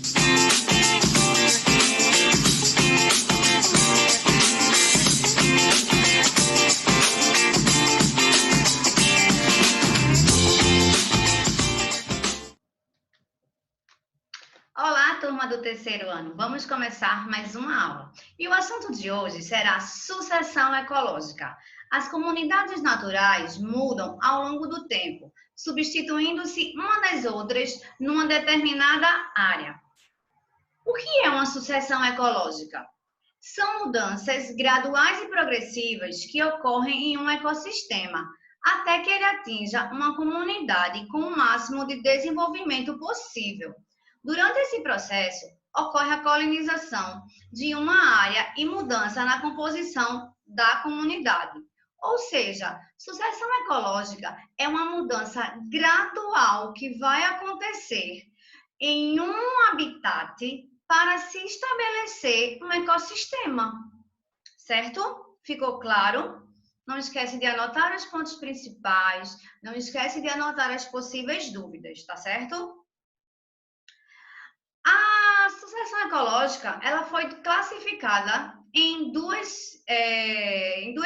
Olá, turma do terceiro ano. Vamos começar mais uma aula. E o assunto de hoje será sucessão ecológica. As comunidades naturais mudam ao longo do tempo, substituindo-se uma das outras numa determinada área. O que é uma sucessão ecológica? São mudanças graduais e progressivas que ocorrem em um ecossistema, até que ele atinja uma comunidade com o máximo de desenvolvimento possível. Durante esse processo, ocorre a colonização de uma área e mudança na composição da comunidade. Ou seja, sucessão ecológica é uma mudança gradual que vai acontecer em um habitat para se estabelecer um ecossistema, certo? Ficou claro? Não esquece de anotar os pontos principais, não esquece de anotar as possíveis dúvidas, tá certo? A sucessão ecológica, ela foi classificada em duas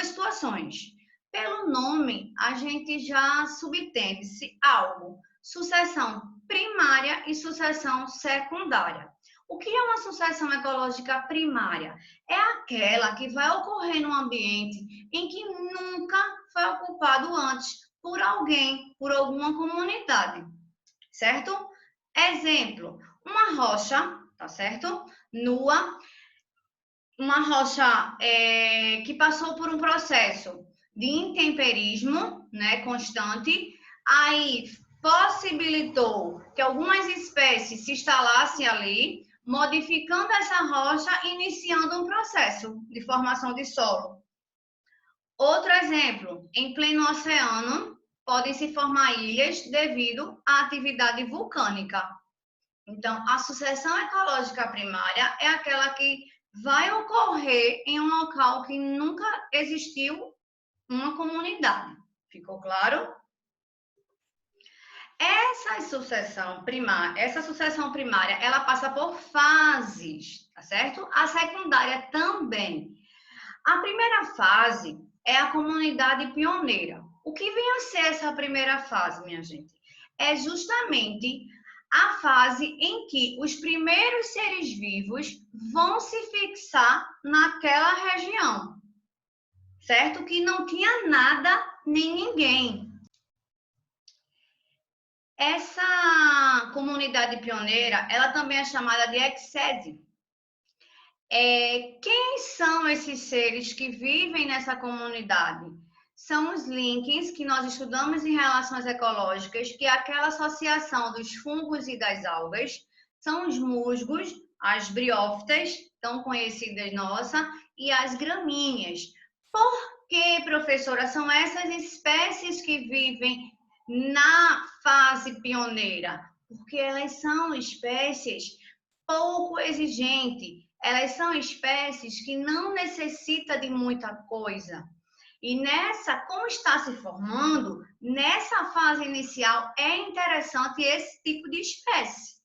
situações. Pelo nome, a gente já subentende-se algo. Sucessão primária e sucessão secundária. O que é uma sucessão ecológica primária? É aquela que vai ocorrer num ambiente em que nunca foi ocupado antes por alguém, por alguma comunidade, certo? Exemplo, uma rocha, tá certo? Nua, uma rocha que passou por um processo de intemperismo, né, constante, aí possibilitou que algumas espécies se instalassem ali, modificando essa rocha, iniciando um processo de formação de solo. Outro exemplo, em pleno oceano, podem se formar ilhas devido à atividade vulcânica. Então, a sucessão ecológica primária é aquela que vai ocorrer em um local que nunca existiu uma comunidade. Ficou claro? Essa sucessão primária, ela passa por fases, tá certo? A secundária também. A primeira fase é a comunidade pioneira. O que vem a ser essa primeira fase, minha gente? É justamente a fase em que os primeiros seres vivos vão se fixar naquela região, certo? Que não tinha nada nem ninguém. Essa comunidade pioneira, ela também é chamada de Exede. Quem são esses seres que vivem nessa comunidade? São os líquens que nós estudamos em relações ecológicas, que é aquela associação dos fungos e das algas, são os musgos, as briófitas, tão conhecidas nossa, e as gramíneas. Por que, professora, são essas espécies que vivem na fase pioneira? Porque elas são espécies pouco exigentes, elas são espécies que não necessitam de muita coisa. E como está se formando, nessa fase inicial, é interessante esse tipo de espécie,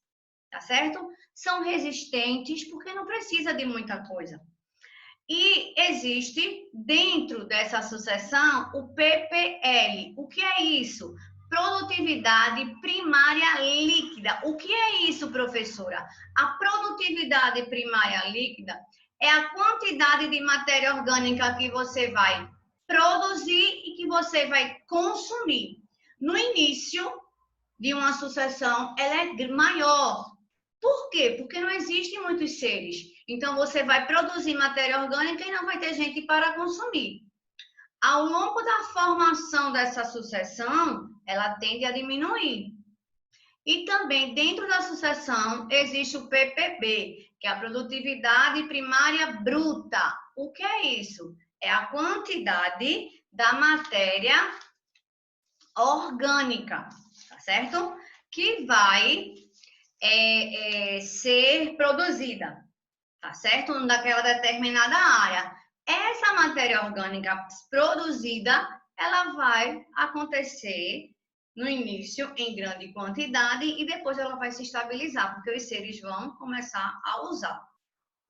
tá certo? São resistentes porque não precisa de muita coisa. E existe, dentro dessa sucessão, o PPL. O que é isso? Produtividade primária líquida. O que é isso, professora? A produtividade primária líquida é a quantidade de matéria orgânica que você vai produzir e que você vai consumir. No início de uma sucessão, ela é maior. Por quê? Porque não existem muitos seres. Então, você vai produzir matéria orgânica e não vai ter gente para consumir. Ao longo da formação dessa sucessão, ela tende a diminuir. E também, dentro da sucessão, existe o PPB, que é a produtividade primária bruta. O que é isso? É a quantidade da matéria orgânica, tá certo? Que vai ser produzida, tá certo? Naquela determinada área. Essa matéria orgânica produzida, ela vai acontecer no início em grande quantidade e depois ela vai se estabilizar, porque os seres vão começar a usar.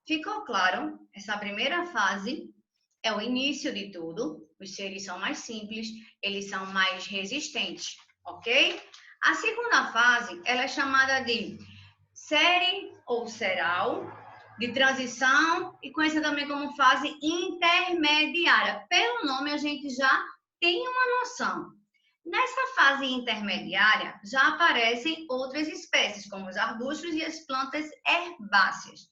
Ficou claro? Essa primeira fase é o início de tudo. Os seres são mais simples, eles são mais resistentes, ok? A segunda fase, ela é chamada de série ou seral, de transição e conhecida também como fase intermediária. Pelo nome a gente já tem uma noção. Nessa fase intermediária já aparecem outras espécies, como os arbustos e as plantas herbáceas.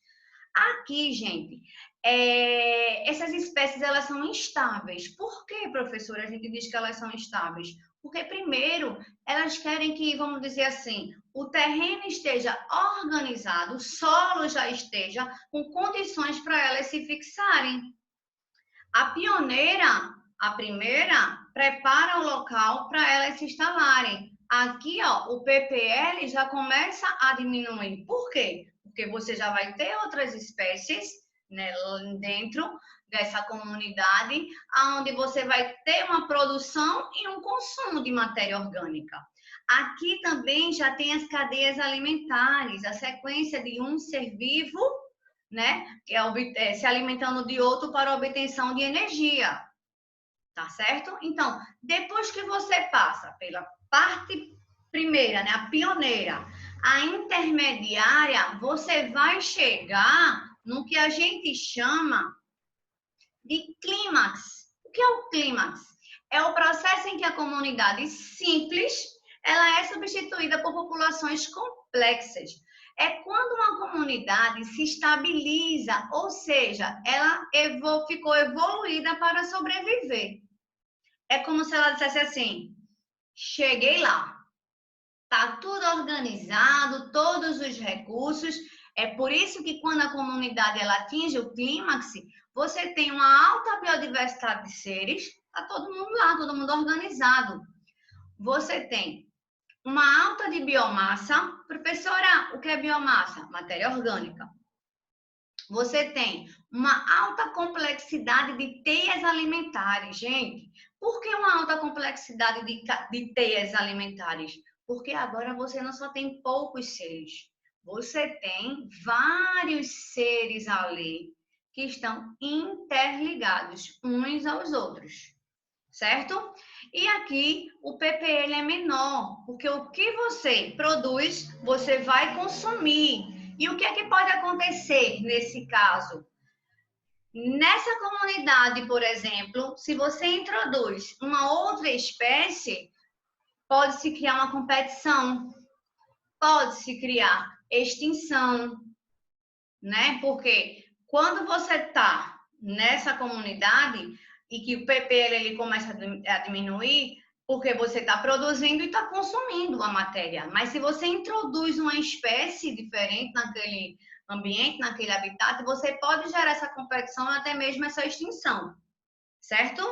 Aqui, gente, essas espécies elas são instáveis. Por que, professora, a gente diz que elas são instáveis? Porque, primeiro, elas querem que, vamos dizer assim, o terreno esteja organizado, o solo já esteja com condições para elas se fixarem. A pioneira, a primeira, prepara o local para elas se instalarem. Aqui, ó, o PPL já começa a diminuir. Por quê? Porque você já vai ter outras espécies, né, dentro dessa comunidade, onde você vai ter uma produção e um consumo de matéria orgânica. Aqui também já tem as cadeias alimentares, a sequência de um ser vivo, né, que é se alimentando de outro para a obtenção de energia. Tá certo? Então, depois que você passa pela parte primeira, né, a pioneira, a intermediária, você vai chegar no que a gente chama de clímax. O que é o clímax? É o processo em que a comunidade simples, ela é substituída por populações complexas. É quando uma comunidade se estabiliza, ou seja, ela ficou evoluída para sobreviver. É como se ela dissesse assim: cheguei lá, tá tudo organizado, todos os recursos. É por isso que quando a comunidade ela atinge o clímax, você tem uma alta biodiversidade de seres, tá todo mundo lá, todo mundo organizado. Você tem uma alta de biomassa. Professora, o que é biomassa? Matéria orgânica. Você tem uma alta complexidade de teias alimentares. Gente, por que uma alta complexidade de teias alimentares? Porque agora você não só tem poucos seres, você tem vários seres ali que estão interligados uns aos outros, certo? E aqui o PPL é menor, porque o que você produz, você vai consumir. E o que é que pode acontecer nesse caso? Nessa comunidade, por exemplo, se você introduz uma outra espécie, pode-se criar uma competição, pode-se criar extinção, né? Porque quando você está nessa comunidade e que o PPL ele começa a diminuir, porque você está produzindo e está consumindo a matéria. Mas se você introduz uma espécie diferente naquele ambiente, naquele habitat, você pode gerar essa competição e até mesmo essa extinção, certo?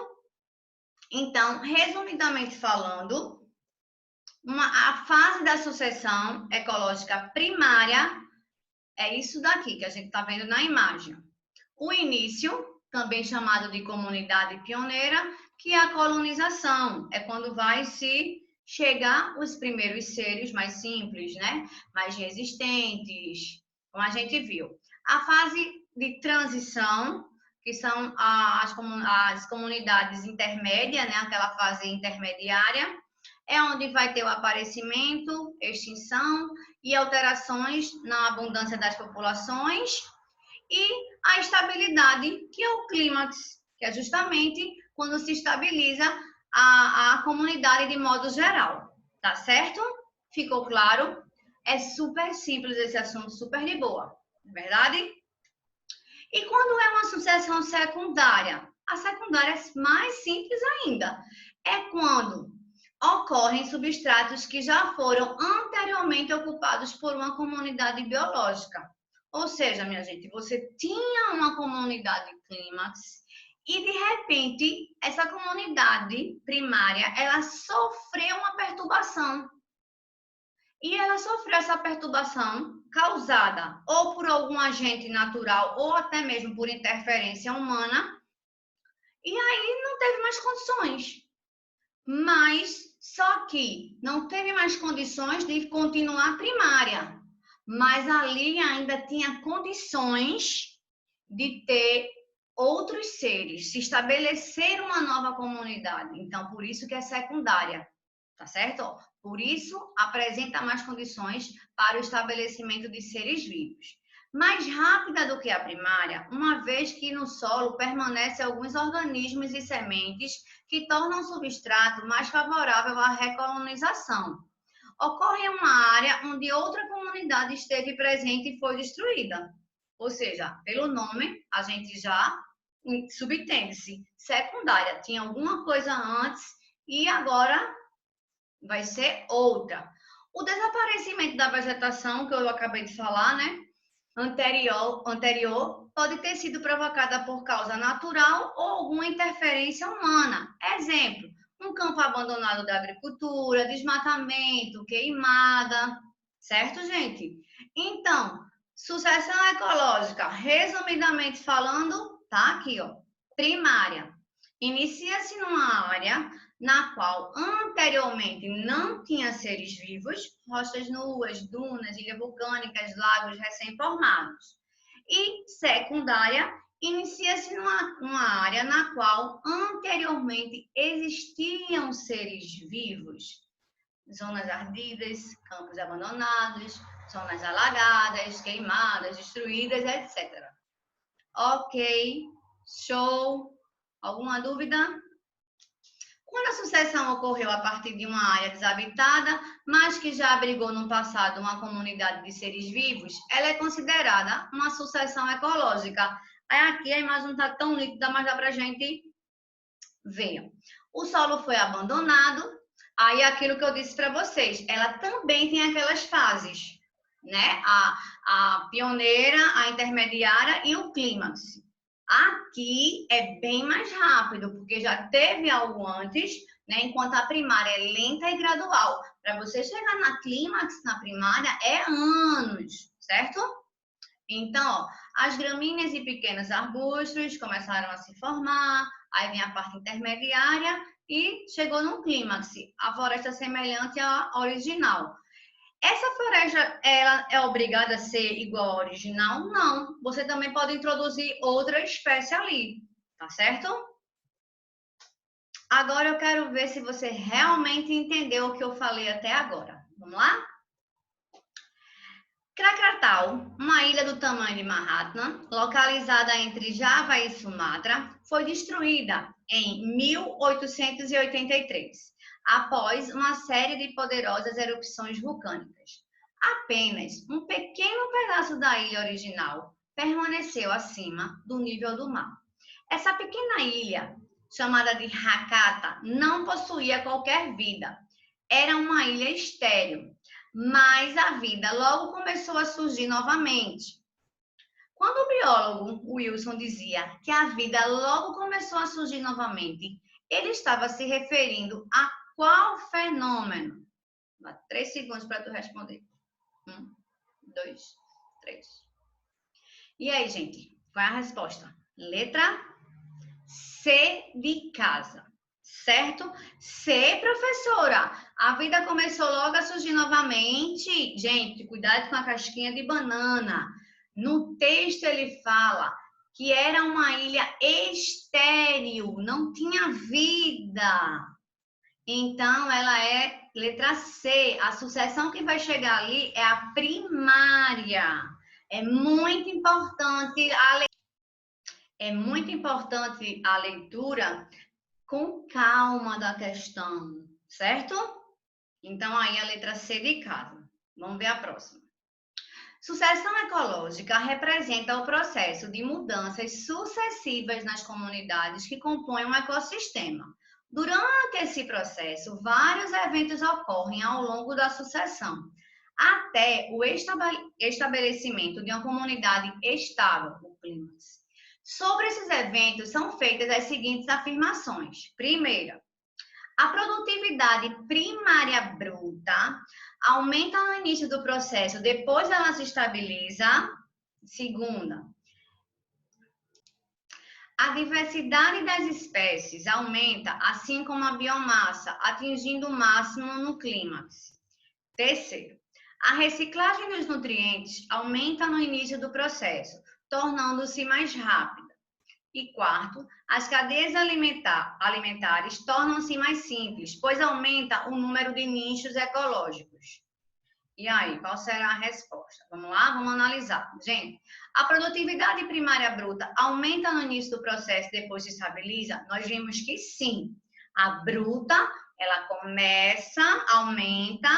Então, resumidamente falando, a fase da sucessão ecológica primária é isso daqui que a gente está vendo na imagem. O início, também chamado de comunidade pioneira, que é a colonização. É quando vai se chegar os primeiros seres mais simples, né? Mais resistentes, como a gente viu. A fase de transição, que são as comunidades intermédias, né? Aquela fase intermediária, é onde vai ter o aparecimento, extinção e alterações na abundância das populações e a estabilidade, que é o clímax, que é justamente quando se estabiliza a comunidade de modo geral. Tá certo? Ficou claro? É super simples esse assunto, super de boa, não é verdade? E quando é uma sucessão secundária? A secundária é mais simples ainda. É quando ocorrem substratos que já foram anteriormente ocupados por uma comunidade biológica. Ou seja, minha gente, você tinha uma comunidade clímax e, de repente, essa comunidade primária, ela sofreu uma perturbação. E ela sofreu essa perturbação causada ou por algum agente natural ou até mesmo por interferência humana. E aí não teve mais condições. Mas Só que não teve mais condições de continuar a primária, mas ali ainda tinha condições de ter outros seres, se estabelecer uma nova comunidade. Então, por isso que é secundária, tá certo? Por isso, apresenta mais condições para o estabelecimento de seres vivos. Mais rápida do que a primária, uma vez que no solo permanecem alguns organismos e sementes que tornam o substrato mais favorável à recolonização. Ocorre em uma área onde outra comunidade esteve presente e foi destruída. Ou seja, pelo nome, a gente já subentende-se. Secundária, tinha alguma coisa antes e agora vai ser outra. O desaparecimento da vegetação, que eu acabei de falar, né? Anterior pode ter sido provocada por causa natural ou alguma interferência humana. Exemplo, um campo abandonado da agricultura, desmatamento, queimada, certo, gente? Então, sucessão ecológica, resumidamente falando, tá aqui, ó, primária. Inicia-se numa área na qual anteriormente não tinha seres vivos, rochas nuas, dunas, ilhas vulcânicas, lagos recém-formados. E secundária, inicia-se numa área na qual anteriormente existiam seres vivos, zonas ardidas, campos abandonados, zonas alagadas, queimadas, destruídas, etc. Ok, show. Alguma dúvida? Quando a sucessão ocorreu a partir de uma área desabitada, mas que já abrigou no passado uma comunidade de seres vivos, ela é considerada uma sucessão ecológica. Aí aqui a imagem não está tão nítida, mas dá para a gente ver. O solo foi abandonado, aí aquilo que eu disse para vocês, ela também tem aquelas fases, né? A pioneira, a intermediária e o clímax. Aqui é bem mais rápido, porque já teve algo antes, né? Enquanto a primária é lenta e gradual. Para você chegar na clímax, na primária, é anos, certo? Então, ó, as gramíneas e pequenos arbustos começaram a se formar, aí vem a parte intermediária e chegou no clímax, a floresta semelhante à original. Essa floresta, ela é obrigada a ser igual à original? Não. Você também pode introduzir outra espécie ali, tá certo? Agora eu quero ver se você realmente entendeu o que eu falei até agora. Vamos lá? Krakatau, uma ilha do tamanho de Manhattan, localizada entre Java e Sumatra, foi destruída em 1883, após uma série de poderosas erupções vulcânicas. Apenas um pequeno pedaço da ilha original permaneceu acima do nível do mar. Essa pequena ilha, chamada de Hakata, não possuía qualquer vida. Era uma ilha estéril, mas a vida logo começou a surgir novamente. Quando o biólogo Wilson dizia que a vida logo começou a surgir novamente, ele estava se referindo a qual fenômeno? Dá 3 segundos para tu responder. 1, 2, 3. E aí, gente? Qual é a resposta? Letra C de casa. Certo? C, professora. A vida começou logo a surgir novamente. Gente, cuidado com a casquinha de banana. No texto ele fala que era uma ilha estéril, não tinha vida. Então, ela é letra C. A sucessão que vai chegar ali é a primária. É muito importante a leitura com calma da questão, certo? Então, aí a letra C de casa. Vamos ver a próxima. Sucessão ecológica representa o processo de mudanças sucessivas nas comunidades que compõem um ecossistema. Durante esse processo, vários eventos ocorrem ao longo da sucessão, até o estabelecimento de uma comunidade estável, o clímax. Sobre esses eventos são feitas as seguintes afirmações. Primeira, a produtividade primária bruta aumenta no início do processo, depois ela se estabiliza. Segunda, A diversidade das espécies aumenta, assim como a biomassa, atingindo o máximo no clímax. Terceiro, a reciclagem dos nutrientes aumenta no início do processo, tornando-se mais rápida. E quarto, as cadeias alimentares tornam-se mais simples, pois aumenta o número de nichos ecológicos. E aí, qual será a resposta? Vamos lá? Vamos analisar. Gente, a produtividade primária bruta aumenta no início do processo e depois se estabiliza? Nós vimos que sim. A bruta, ela começa, aumenta,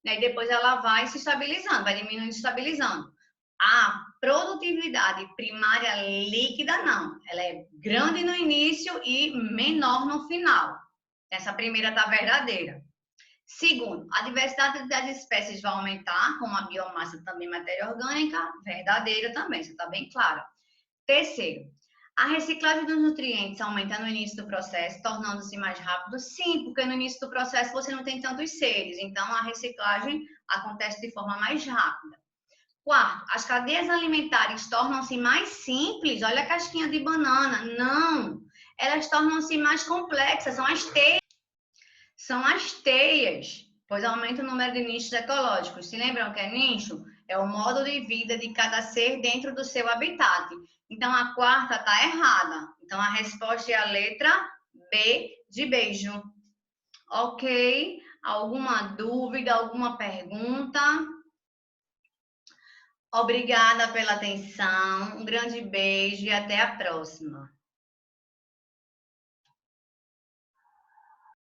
né, e depois ela vai se estabilizando, vai diminuindo e se estabilizando. A produtividade primária líquida, não. Ela é grande no início e menor no final. Essa primeira está verdadeira. Segundo, a diversidade das espécies vai aumentar, como a biomassa também matéria orgânica, verdadeira também, isso está bem claro. Terceiro, a reciclagem dos nutrientes aumenta no início do processo, tornando-se mais rápido? Sim, porque no início do processo você não tem tantos seres, então a reciclagem acontece de forma mais rápida. Quarto, as cadeias alimentares tornam-se mais simples, olha a casquinha de banana, não, elas tornam-se mais complexas, são as teias, pois aumenta o número de nichos ecológicos. Se lembram que é nicho? É o modo de vida de cada ser dentro do seu habitat. Então, a quarta está errada. Então, a resposta é a letra B de beijo. Ok? Alguma dúvida, alguma pergunta? Obrigada pela atenção. Um grande beijo e até a próxima.